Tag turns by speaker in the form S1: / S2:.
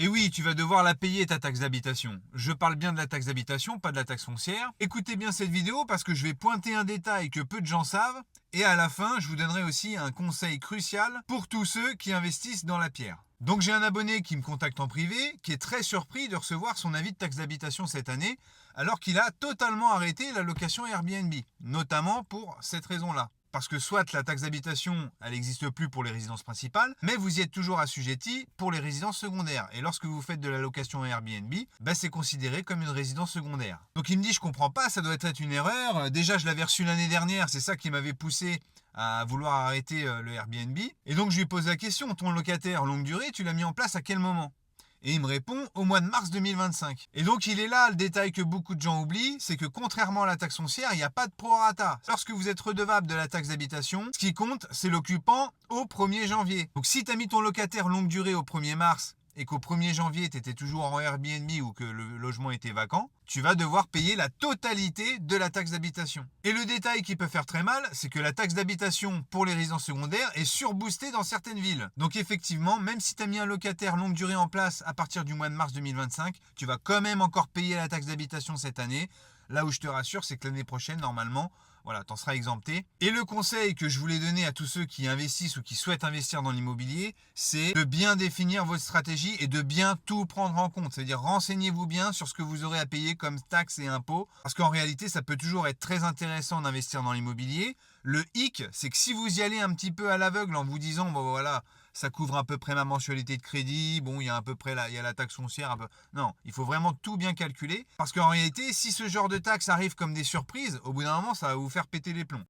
S1: Et oui, tu vas devoir la payer ta taxe d'habitation. Je parle bien de la taxe d'habitation, pas de la taxe foncière. Écoutez bien cette vidéo parce que je vais pointer un détail que peu de gens savent. Et à la fin, je vous donnerai aussi un conseil crucial pour tous ceux qui investissent dans la pierre. Donc j'ai un abonné qui me contacte en privé, qui est très surpris de recevoir son avis de taxe d'habitation cette année, alors qu'il a totalement arrêté la location Airbnb, notamment pour cette raison-là. Parce que soit la taxe d'habitation, elle n'existe plus pour les résidences principales, mais vous y êtes toujours assujetti pour les résidences secondaires. Et lorsque vous faites de la location Airbnb, c'est considéré comme une résidence secondaire. Donc il me dit, je comprends pas, ça doit être une erreur. Déjà, je l'avais reçu l'année dernière, c'est ça qui m'avait poussé à vouloir arrêter le Airbnb. Et donc je lui pose la question, ton locataire longue durée, tu l'as mis en place à quel moment ? Et il me répond au mois de mars 2025. Et donc il est là le détail que beaucoup de gens oublient, c'est que contrairement à la taxe foncière, il n'y a pas de prorata. Lorsque vous êtes redevable de la taxe d'habitation, ce qui compte, c'est l'occupant au 1er janvier. Donc si tu as mis ton locataire longue durée au 1er mars et qu'au 1er janvier, tu étais toujours en Airbnb ou que le logement était vacant, tu vas devoir payer la totalité de la taxe d'habitation. Et le détail qui peut faire très mal, c'est que la taxe d'habitation pour les résidences secondaires est surboostée dans certaines villes. Donc effectivement, même si tu as mis un locataire longue durée en place à partir du mois de mars 2025, tu vas quand même encore payer la taxe d'habitation cette année. Là où je te rassure, c'est que l'année prochaine, normalement, voilà, t'en seras exempté. Et le conseil que je voulais donner à tous ceux qui investissent ou qui souhaitent investir dans l'immobilier, c'est de bien définir votre stratégie et de bien tout prendre en compte. C'est-à-dire renseignez-vous bien sur ce que vous aurez à payer comme taxes et impôts. Parce qu'en réalité, ça peut toujours être très intéressant d'investir dans l'immobilier. Le hic, c'est que si vous y allez un petit peu à l'aveugle en vous disant, bon voilà, ça couvre à peu près ma mensualité de crédit, bon, il y a à peu près il y a la taxe foncière. Non, il faut vraiment tout bien calculer. Parce qu'en réalité, si ce genre de taxes arrive comme des surprises, au bout d'un moment, ça va vous faire péter les plombs.